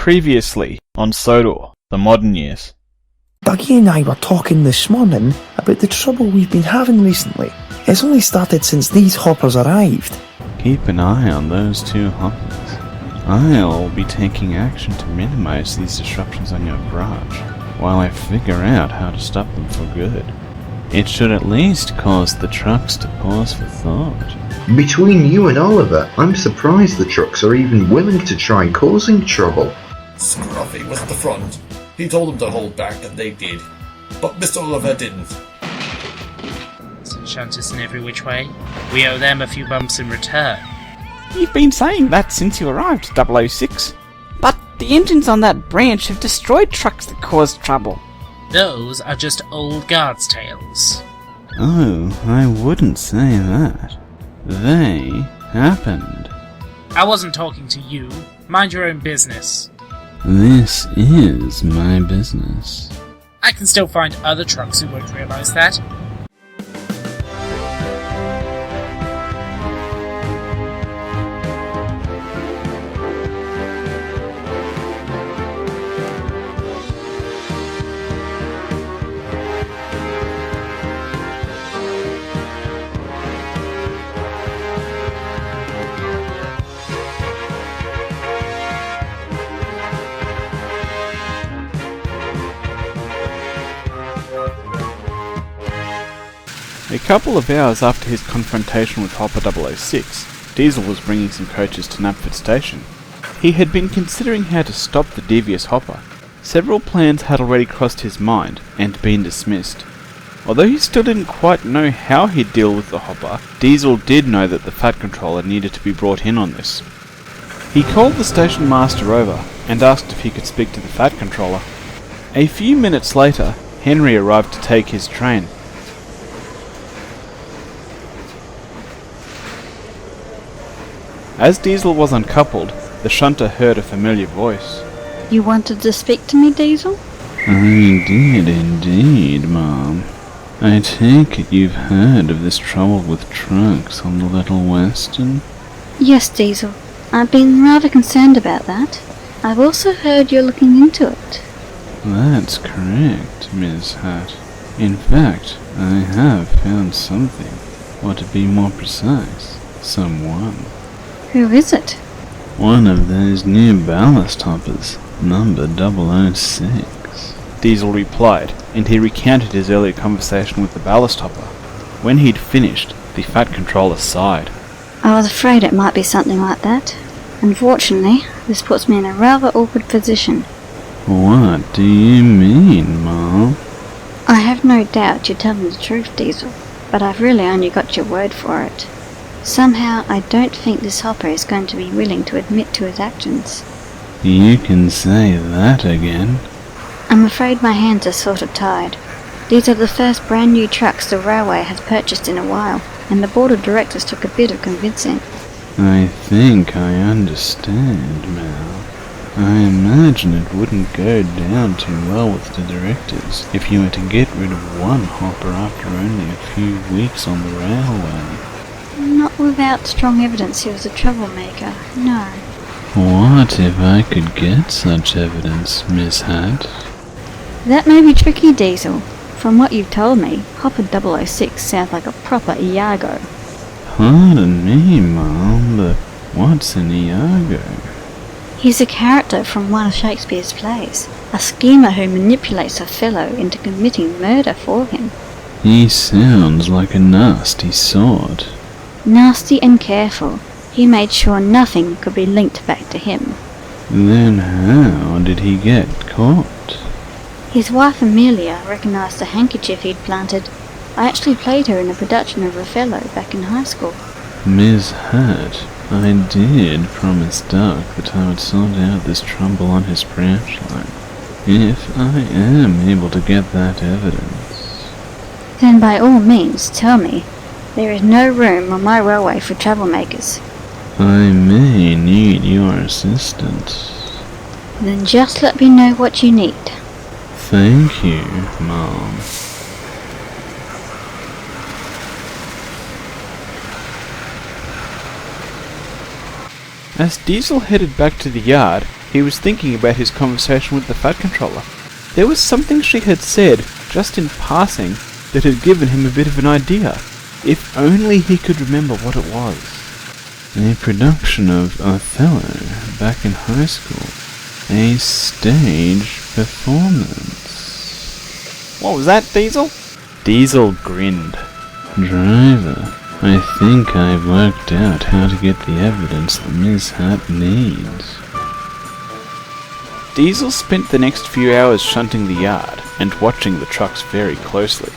Previously on Sodor, the modern years. Dougie and I were talking this morning about the trouble we've been having recently. It's only started since these hoppers arrived. Keep an eye on those two hoppers. I'll be taking action to minimize these disruptions on your barrage, while I figure out how to stop them for good. It should at least cause the trucks to pause for thought. Between you and Oliver, I'm surprised the trucks are even willing to try causing trouble. Scruffy was at the front. He told them to hold back and they did. But Mr. Oliver didn't. So shunt us in every which way. We owe them a few bumps in return. You've been saying that since you arrived, 006. But the engines on that branch have destroyed trucks that caused trouble. Those are just old guards' tales. Oh, I wouldn't say that. They happened. I wasn't talking to you. Mind your own business. This is my business. I can still find other trucks who won't realise that. A couple of hours after his confrontation with Hopper 006, Diesel was bringing some coaches to Knapford Station. He had been considering how to stop the devious Hopper. Several plans had already crossed his mind and been dismissed. Although he still didn't quite know how he'd deal with the Hopper, Diesel did know that the Fat Controller needed to be brought in on this. He called the station master over and asked if he could speak to the Fat Controller. A few minutes later, Henry arrived to take his train. As Diesel was uncoupled, the shunter heard a familiar voice. You wanted to speak to me, Diesel? I did indeed, Mom. I take it you've heard of this trouble with trucks on the Little Western? Yes, Diesel. I've been rather concerned about that. I've also heard you're looking into it. That's correct, Miss Hat. In fact, I have found something, or to be more precise, someone. Who is it? One of those new ballast hoppers, number 006. Diesel replied, and he recounted his earlier conversation with the ballast hopper. When he'd finished, the Fat Controller sighed. I was afraid it might be something like that. Unfortunately, this puts me in a rather awkward position. What do you mean, Mom? I have no doubt you're telling the truth, Diesel, but I've really only got your word for it. Somehow, I don't think this hopper is going to be willing to admit to his actions. You can say that again. I'm afraid my hands are sort of tied. These are the first brand new trucks the railway has purchased in a while, and the board of directors took a bit of convincing. I think I understand, Mel. I imagine it wouldn't go down too well with the directors if you were to get rid of one hopper after only a few weeks on the railway. Not without strong evidence he was a troublemaker, no. What if I could get such evidence, Miss Hat? That may be tricky, Diesel. From what you've told me, Hopper 006 sounds like a proper Iago. Pardon me, Mom, but what's an Iago? He's a character from one of Shakespeare's plays, a schemer who manipulates a fellow into committing murder for him. He sounds like a nasty sort. Nasty and careful, he made sure nothing could be linked back to him. Then how did he get caught? His wife Amelia recognised the handkerchief he'd planted. I actually played her in a production of Othello back in high school. Miss Hat, I did promise Doug that I would sort out this trouble on his branch line, if I am able to get that evidence. Then by all means, tell me. There is no room on my railway for troublemakers. I may need your assistance. Then just let me know what you need. Thank you, Mom. As Diesel headed back to the yard, he was thinking about his conversation with the Fat Controller. There was something she had said, just in passing, that had given him a bit of an idea. If only he could remember what it was. A production of Othello back in high school. A stage performance. What was that, Diesel? Diesel grinned. Driver, I think I've worked out how to get the evidence the mishap needs. Diesel spent the next few hours shunting the yard and watching the trucks very closely.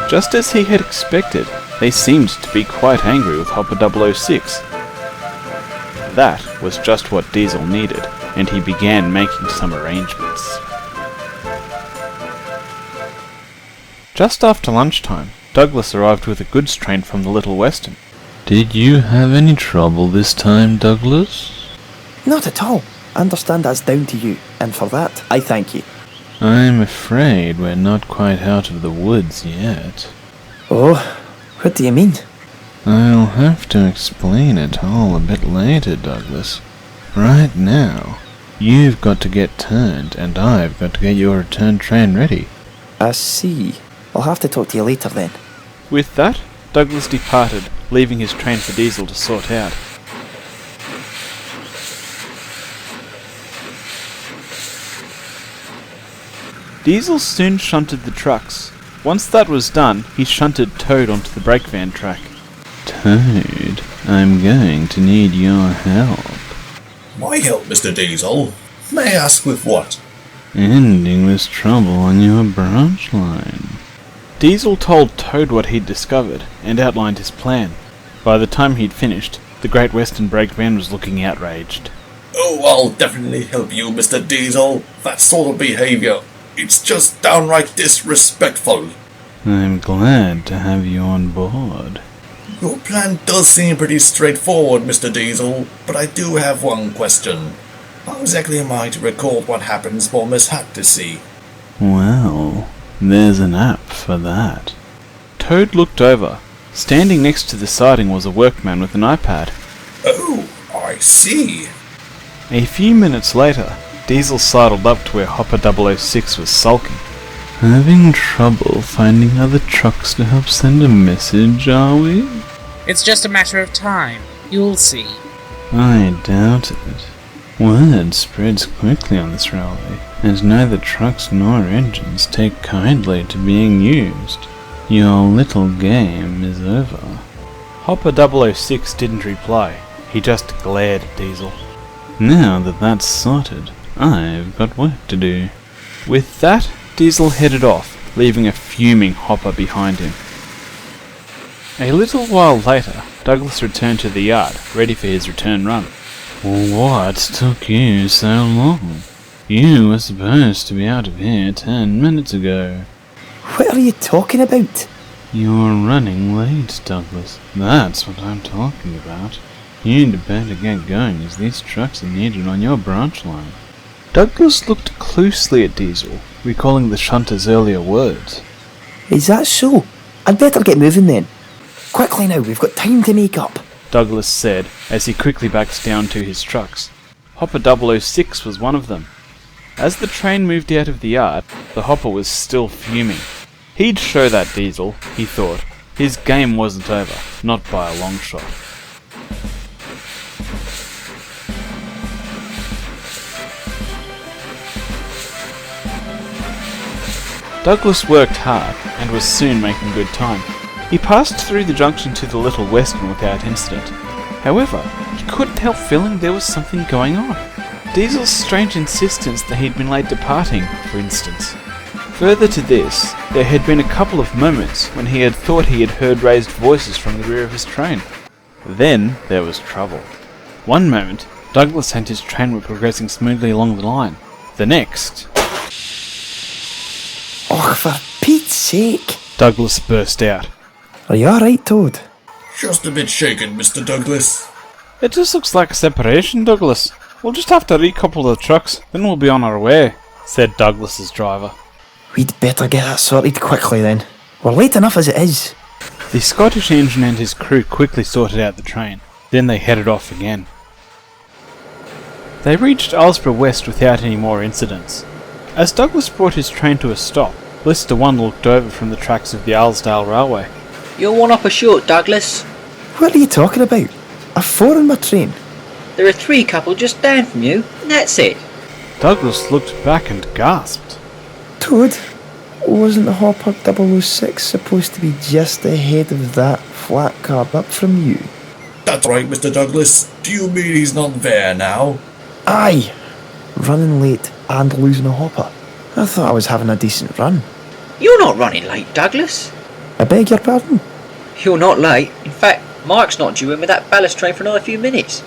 Just as he had expected, they seemed to be quite angry with Hopper 006. That was just what Diesel needed, and he began making some arrangements. Just after lunchtime, Douglas arrived with a goods train from the Little Western. Did you have any trouble this time, Douglas? Not at all. I understand that's down to you, and for that, I thank you. I'm afraid we're not quite out of the woods yet. Oh, what do you mean? I'll have to explain it all a bit later, Douglas. Right now, you've got to get turned, and I've got to get your return train ready. I see. I'll have to talk to you later then. With that, Douglas departed, leaving his train for Diesel to sort out. Diesel soon shunted the trucks. Once that was done, he shunted Toad onto the brake van track. Toad, I'm going to need your help. My help, Mr. Diesel? May I ask with what? Ending this trouble on your branch line. Diesel told Toad what he'd discovered, and outlined his plan. By the time he'd finished, the Great Western brake van was looking outraged. Oh, I'll definitely help you, Mr. Diesel. That sort of behaviour, it's just downright disrespectful. I'm glad to have you on board. Your plan does seem pretty straightforward, Mr. Diesel, but I do have one question. How exactly am I to record what happens for Miss Hat to see? Well, there's an app for that. Toad looked over. Standing next to the siding was a workman with an iPad. Oh, I see. A few minutes later, Diesel sidled up to where Hopper 006 was sulking. Having trouble finding other trucks to help send a message, are we? It's just a matter of time. You'll see. I doubt it. Word spreads quickly on this railway, and neither trucks nor engines take kindly to being used. Your little game is over. Hopper 006 didn't reply. He just glared at Diesel. Now that that's sorted, I've got work to do. With that, Diesel headed off, leaving a fuming Hopper behind him. A little while later, Douglas returned to the yard, ready for his return run. What took you so long? You were supposed to be out of here 10 minutes ago. What are you talking about? You're running late, Douglas. That's what I'm talking about. You'd better get going, as these trucks are needed on your branch line. Douglas looked closely at Diesel, recalling the shunter's earlier words. Is that so? I'd better get moving then. Quickly now, we've got time to make up. Douglas said, as he quickly backed down to his trucks. Hopper 006 was one of them. As the train moved out of the yard, the Hopper was still fuming. He'd show that Diesel, he thought. His game wasn't over, not by a long shot. Douglas worked hard, and was soon making good time. He passed through the junction to the Little Western without incident. However, he couldn't help feeling there was something going on. Diesel's strange insistence that he'd been late departing, for instance. Further to this, there had been a couple of moments when he had thought he had heard raised voices from the rear of his train. Then there was trouble. One moment, Douglas and his train were progressing smoothly along the line. The next... Oh, for Pete's sake! Douglas burst out. Are you alright, Toad? Just a bit shaken, Mr. Douglas. It just looks like a separation, Douglas. We'll just have to recouple the trucks, then we'll be on our way, said Douglas's driver. We'd better get that sorted quickly then. We're late enough as it is. The Scottish engine and his crew quickly sorted out the train. Then they headed off again. They reached Aylesbury West without any more incidents. As Douglas brought his train to a stop, Lister 1 looked over from the tracks of the Aylesdale Railway. You're one up a short, Douglas. What are you talking about? I've 4 on my train. There are 3 couple just down from you, and that's it. Douglas looked back and gasped. Toad, wasn't the Hopper 006 supposed to be just ahead of that flat car up from you? That's right, Mr. Douglas. Do you mean he's not there now? Aye! Running late and losing a Hopper. I thought I was having a decent run. You're not running late, Douglas. I beg your pardon? You're not late. In fact, Mark's not due in with that ballast train for another few minutes.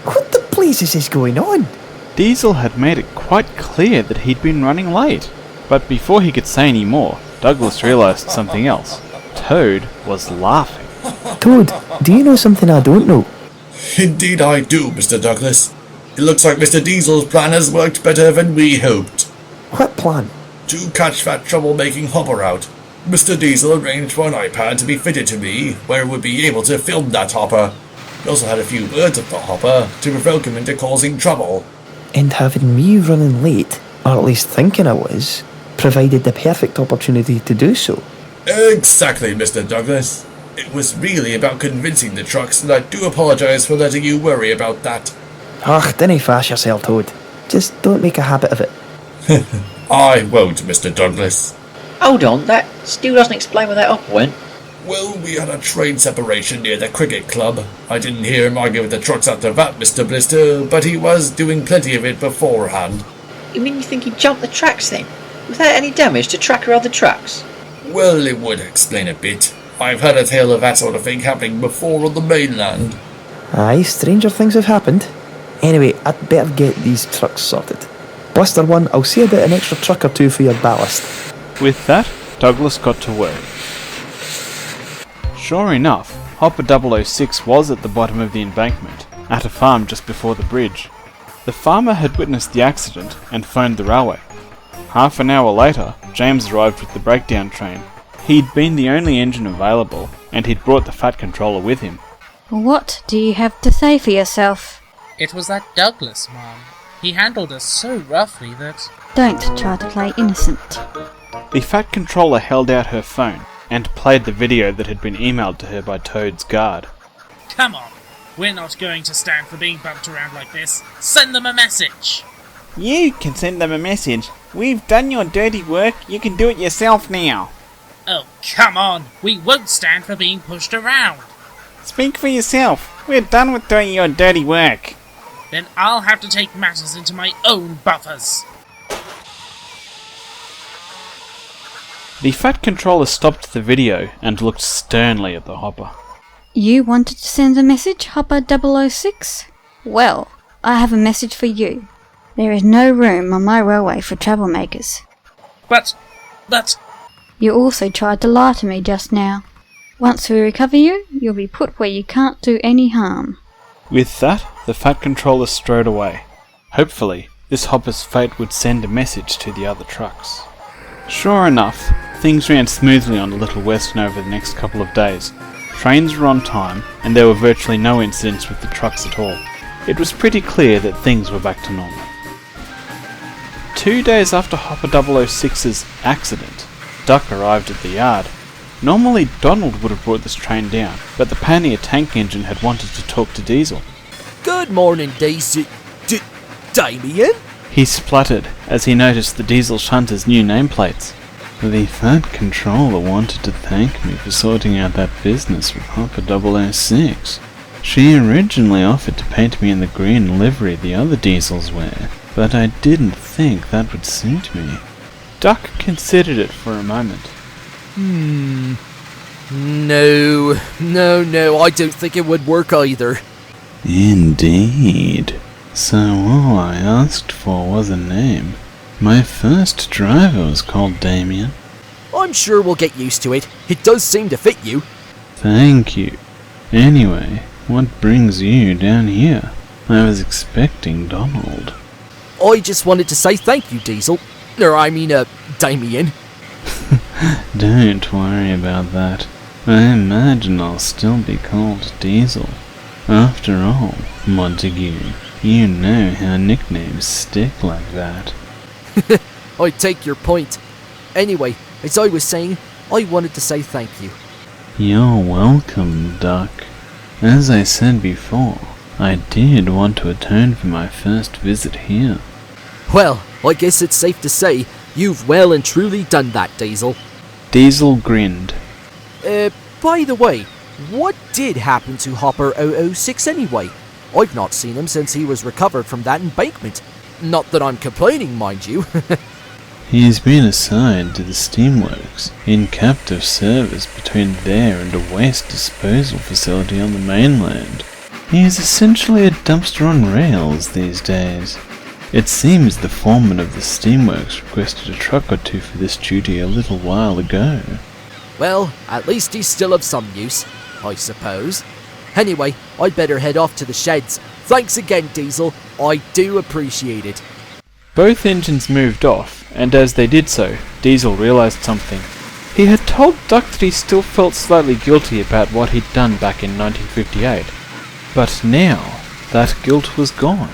What the blazes is going on? Diesel had made it quite clear that he'd been running late. But before he could say any more, Douglas realised something else. Toad was laughing. Toad, do you know something I don't know? Indeed I do, Mr. Douglas. It looks like Mr. Diesel's plan has worked better than we hoped. What plan? To catch that troublemaking hopper out, Mr. Diesel arranged for an iPad to be fitted to me, where it would be able to film that hopper. He also had a few words of the hopper to provoke him into causing trouble. And having me running late, or at least thinking I was, provided the perfect opportunity to do so. Exactly, Mr. Douglas. It was really about convincing the trucks, and I do apologise for letting you worry about that. Ach, dinna fash yourself, Toad. Just don't make a habit of it. I won't, Mr. Douglas. Hold on, that still doesn't explain where that hopper went. Well, we had a train separation near the cricket club. I didn't hear him argue with the trucks after that, Mr. Blister, but he was doing plenty of it beforehand. You mean you think he jumped the tracks then? Without any damage to track or other trucks? Well, it would explain a bit. I've heard a tale of that sort of thing happening before on the mainland. Aye, stranger things have happened. Anyway, I'd better get these trucks sorted. Blister 1, I'll see about an extra truck or 2 for your ballast. With that, Douglas got to work. Sure enough, Hopper 006 was at the bottom of the embankment, at a farm just before the bridge. The farmer had witnessed the accident and phoned the railway. Half an hour later, James arrived with the breakdown train. He'd been the only engine available, and he'd brought the Fat Controller with him. What do you have to say for yourself? It was that Douglas, Mum. He handled us so roughly that... Don't try to play innocent. The Fat Controller held out her phone and played the video that had been emailed to her by Toad's guard. Come on, we're not going to stand for being bumped around like this. Send them a message! You can send them a message. We've done your dirty work. You can do it yourself now. Oh, come on! We won't stand for being pushed around! Speak for yourself. We're done with doing your dirty work. Then I'll have to take matters into my own buffers. The Fat Controller stopped the video and looked sternly at the Hopper. You wanted to send a message, Hopper 006? Well, I have a message for you. There is no room on my railway for troublemakers. But... You also tried to lie to me just now. Once we recover you, you'll be put where you can't do any harm. With that, the Fat Controller strode away. Hopefully, this Hopper's fate would send a message to the other trucks. Sure enough, things ran smoothly on the Little Western over the next couple of days. Trains were on time, and there were virtually no incidents with the trucks at all. It was pretty clear that things were back to normal. 2 days after Hopper 006's accident, Duck arrived at the yard. Normally Donald would have brought this train down, but the Pannier tank engine had wanted to talk to Diesel. Good morning, Damien? He spluttered as he noticed the Diesel Shunter's new nameplates. The Fat Controller wanted to thank me for sorting out that business with Hopper 006. She originally offered to paint me in the green livery the other Diesels wear, but I didn't think that would suit me. Duck considered it for a moment. No, I don't think it would work either. Indeed. So all I asked for was a name. My first driver was called Damien. I'm sure we'll get used to it. It does seem to fit you. Thank you. Anyway, what brings you down here? I was expecting Donald. I just wanted to say thank you, Diesel. Damien. Don't worry about that. I imagine I'll still be called Diesel. After all, Montague, You know how nicknames stick like that. I take your point. Anyway, as I was saying, I wanted to say thank you. You're welcome, Duck. As I said before, I did want to atone for my first visit here. Well, I guess it's safe to say you've well and truly done that, Diesel. Diesel grinned. By the way, what did happen to Hopper 006 anyway? I've not seen him since he was recovered from that embankment. Not that I'm complaining, mind you. He's been assigned to the steamworks, in captive service between there and a waste disposal facility on the mainland. He is essentially a dumpster on rails these days. It seems the foreman of the steamworks requested a truck or two for this duty a little while ago. Well, at least he's still of some use, I suppose. Anyway, I'd better head off to the sheds. Thanks again, Diesel. I do appreciate it. Both engines moved off, and as they did so, Diesel realised something. He had told Duck that he still felt slightly guilty about what he'd done back in 1958. But now, that guilt was gone.